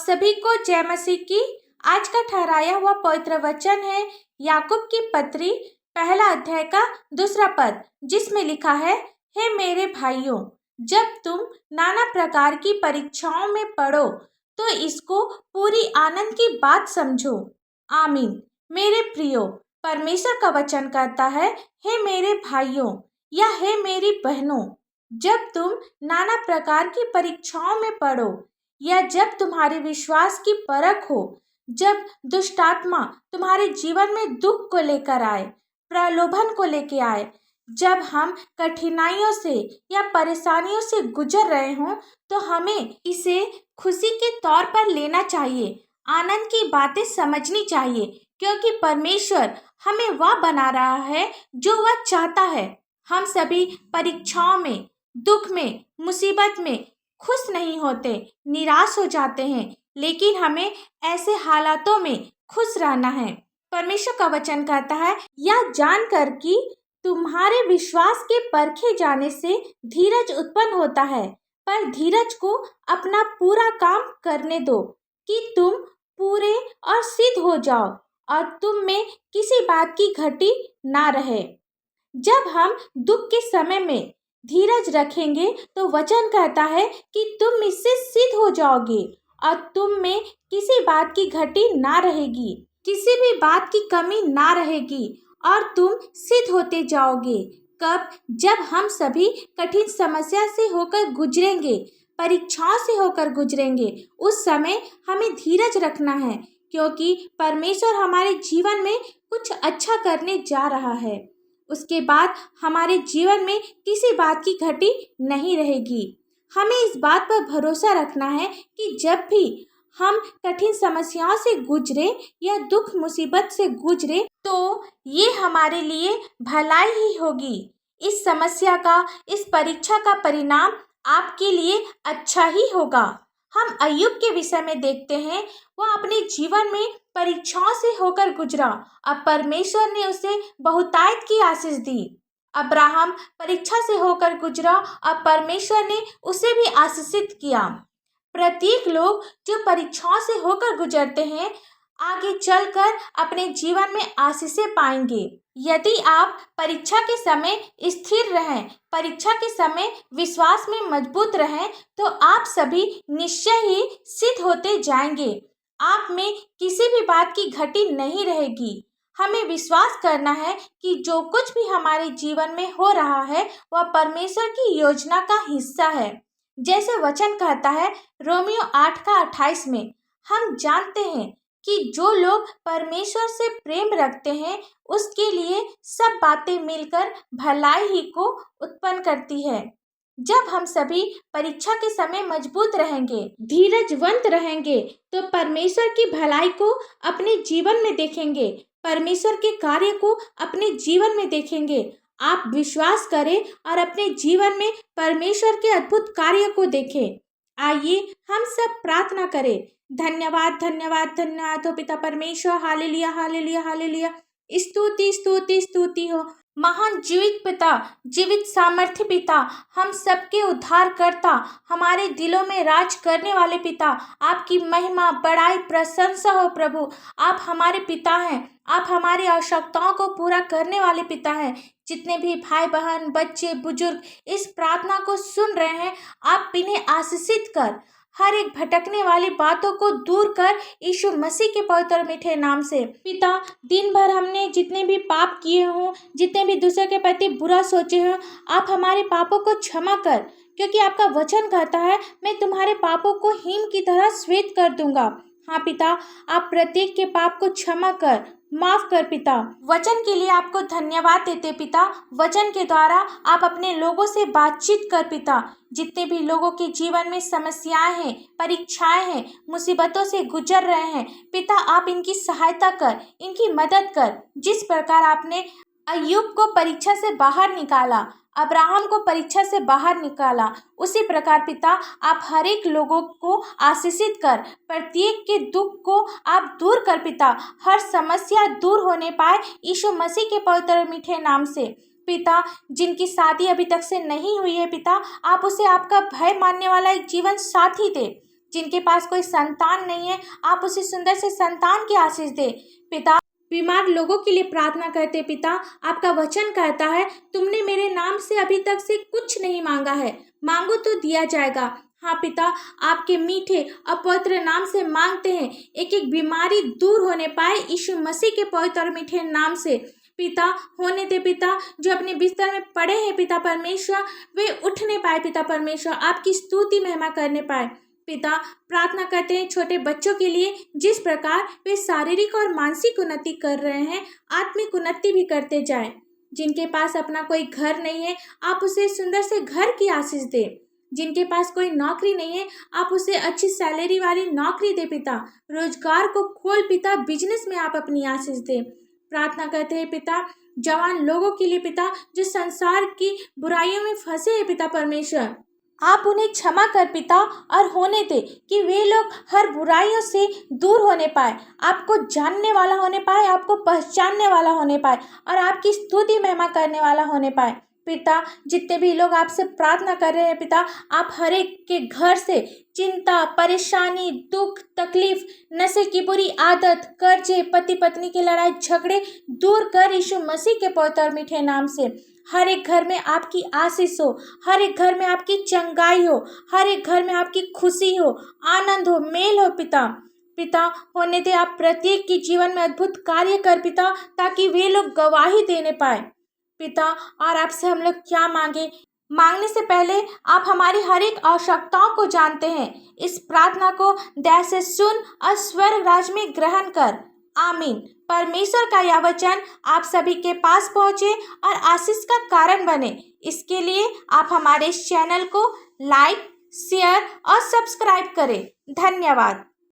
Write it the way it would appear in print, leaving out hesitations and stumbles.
सभी को जय मसीह की। आज का ठहराया हुआ पवित्र वचन है याकूब की पत्री पहला अध्याय का 2 पद, जिसमें लिखा है, हे मेरे भाइयों, जब तुम नाना प्रकार की परीक्षाओं में पड़ो तो इसको पूरी आनंद की बात समझो। आमीन। मेरे प्रियो, परमेश्वर का वचन कहता है, हे मेरे भाइयों या हे मेरी बहनों, जब तुम नाना प्रकार की परीक्षाओं में पड़ो या जब तुम्हारे विश्वास की परख हो, जब दुष्ट आत्मा तुम्हारे जीवन में दुख को लेकर आए, प्रलोभन को लेकर आए, जब हम कठिनाइयों से या परेशानियों से गुजर रहे हों, तो हमें इसे खुशी के तौर पर लेना चाहिए, आनंद की बातें समझनी चाहिए, क्योंकि परमेश्वर हमें वह बना रहा है जो वह चाहता है। हम सभी परीक्षाओं में, दुख में, मुसीबत में खुश नहीं होते, निराश हो जाते हैं, लेकिन हमें ऐसे हालातों में खुश रहना है। परमेश्वर का वचन कहता है, यह जानकर कि तुम्हारे विश्वास के परखे जाने से धीरज उत्पन्न होता है, पर धीरज को अपना पूरा काम करने दो कि तुम पूरे और सिद्ध हो जाओ और तुम में किसी बात की घटी ना रहे। जब हम दुख के समय में धीरज रखेंगे तो वचन कहता है कि तुम इससे सिद्ध हो जाओगे और तुम में किसी बात की घटी ना रहेगी, किसी भी बात की कमी ना रहेगी और तुम सिद्ध होते जाओगे। कब? जब हम सभी कठिन समस्या से होकर गुजरेंगे, परीक्षाओं से होकर गुजरेंगे, उस समय हमें धीरज रखना है, क्योंकि परमेश्वर हमारे जीवन में कुछ अच्छा करने जा रहा है। उसके बाद हमारे जीवन में किसी बात की घटी नहीं रहेगी। हमें इस बात पर भरोसा रखना है कि जब भी हम कठिन समस्याओं से गुजरे या दुख मुसीबत से गुजरे, तो ये हमारे लिए भलाई ही होगी। इस समस्या का, इस परीक्षा का परिणाम आपके लिए अच्छा ही होगा। हम अय्यूब के विषय में देखते हैं, वह अपने जीवन में परीक्षाओं से होकर गुजरा, अब परमेश्वर ने उसे बहुतायत की आशीष दी। अब्राहम परीक्षा से होकर गुजरा, अब परमेश्वर ने उसे भी आशीषित किया। प्रत्येक लोग जो परीक्षाओं से होकर गुजरते हैं, आगे चलकर अपने जीवन में आशीषें पाएंगे। यदि आप परीक्षा के समय स्थिर रहें, परीक्षा के समय विश्वास में मजबूत रहें, तो आप सभी निश्चय ही सिद्ध होते जाएंगे। आप में किसी भी बात की घटी नहीं रहेगी। हमें विश्वास करना है कि जो कुछ भी हमारे जीवन में हो रहा है, वह परमेश्वर की योजना का हिस्सा है। जैसे वचन कहता है रोमियो 8:28 में, हम जानते हैं कि जो लोग परमेश्वर से प्रेम रखते हैं, उसके लिए सब बातें मिलकर भलाई ही को उत्पन्न करती है। जब हम सभी परीक्षा के समय मजबूत रहेंगे, धीरजवंत रहेंगे, तो परमेश्वर की भलाई को अपने जीवन में देखेंगे, परमेश्वर के कार्य को अपने जीवन में देखेंगे। आप विश्वास करें और अपने जीवन में परमेश्वर के अद्भुत कार्य को देखें। आइए हम सब प्रार्थना करें। धन्यवाद धन्यवाद धन्यवाद हो पिता परमेश्वर। Hallelujah hallelujah hallelujah. स्तुति स्तुति स्तुति हो महान जीवित पिता, जीवित सामर्थ्य पिता, हम सबके उद्धार करता, हमारे दिलों में राज करने वाले पिता, आपकी महिमा बड़ाई प्रशंसा हो प्रभु। आप हमारे पिता हैं, आप हमारी आवश्यकताओं को पूरा करने वाले पिता हैं। जितने भी भाई बहन, बच्चे, बुजुर्ग इस प्रार्थना को सुन रहे हैं, आप इन्हें आशीषित कर, हर एक भटकने वाली बातों को दूर कर, यीशु मसीह के पवित्र मीठे नाम से। पिता, दिन भर हमने जितने भी पाप किए हों, जितने भी दूसरे के प्रति बुरा सोचे हों, आप हमारे पापों को क्षमा कर, क्योंकि आपका वचन कहता है, मैं तुम्हारे पापों को हिम की तरह श्वेत कर दूंगा। हाँ पिता, आप प्रत्येक के पाप को क्षमा कर, माफ कर पिता। वचन के लिए आपको धन्यवाद देते पिता। वचन के द्वारा आप अपने लोगों से बातचीत कर पिता। जितने भी लोगों के जीवन में समस्याएं हैं, परीक्षाएं हैं, मुसीबतों से गुजर रहे हैं, पिता आप इनकी सहायता कर, इनकी मदद कर। जिस प्रकार आपने अय्यूब को परीक्षा से बाहर निकाला, अब्राहम को परीक्षा से बाहर निकाला, उसी प्रकार पिता आप हर एक लोगों को आशीषित कर, प्रत्येक के दुख को आप दूर कर पिता, हर समस्या दूर होने पाए यीशु मसीह के पवित्र मीठे नाम से। पिता, जिनकी शादी अभी तक से नहीं हुई है पिता, आप उसे आपका भय मानने वाला एक जीवन साथी दे। जिनके पास कोई संतान नहीं है, आप उसे सुंदर से संतान की आशीष दे। पिता, बीमार लोगों के लिए प्रार्थना करते पिता, आपका वचन कहता है, तुमने मेरे नाम से अभी तक से कुछ नहीं मांगा है, मांगो तो दिया जाएगा। हाँ पिता, आपके मीठे अपवित्र नाम से मांगते हैं, एक एक बीमारी दूर होने पाए यीशु मसीह के पवित्र और मीठे नाम से। पिता, होने दे पिता, जो अपने बिस्तर में पड़े हैं पिता परमेश्वर, वे उठने पाए पिता परमेश्वर, आपकी स्तुति महिमा करने पाए। पिता, प्रार्थना करते हैं छोटे बच्चों के लिए, जिस प्रकार वे शारीरिक और मानसिक उन्नति कर रहे हैं, आत्मिक उन्नति भी करते जाएं। जिनके पास अपना कोई घर नहीं है, आप उसे सुंदर से घर की आशीष दे। जिनके पास कोई नौकरी नहीं है, आप उसे अच्छी सैलरी वाली नौकरी दे पिता, रोजगार को खोल पिता, बिजनेस में आप अपनी आशीष दे। प्रार्थना करते हैं पिता, जवान लोगों के लिए पिता, जो संसार की बुराइयों में फंसे हैं पिता परमेश्वर, आप उन्हें क्षमा कर पिता, और होने दे कि वे लोग हर बुराइयों से दूर होने पाए, आपको जानने वाला होने पाए, आपको पहचानने वाला होने पाए, और आपकी स्तुति महिमा करने वाला होने पाए। पिता, जितने भी लोग आपसे प्रार्थना कर रहे हैं पिता, आप हर एक के घर से चिंता, परेशानी, दुख, तकलीफ, नशे की बुरी आदत, कर्जे, पति पत्नी की लड़ाई झगड़े दूर कर यीशु मसीह के पवित्र और मीठे नाम से। हर एक घर में आपकी आशीष हो, हर एक घर में आपकी चंगाई हो, हर एक घर में आपकी खुशी हो, आनंद हो, मेल हो पिता। पिता, होने दे आप प्रत्येक के जीवन में अद्भुत कार्य कर पिता, ताकि वे लोग गवाही देने पाए पिता। और आपसे हम लोग क्या मांगे, मांगने से पहले आप हमारी हर एक आवश्यकताओं को जानते हैं। इस प्रार्थना को दया से सुन और स्वर्ग राज में ग्रहण कर। आमीन। परमेश्वर का यह वचन आप सभी के पास पहुँचे और आशीष का कारण बने, इसके लिए आप हमारे इस चैनल को लाइक, शेयर और सब्सक्राइब करें। धन्यवाद।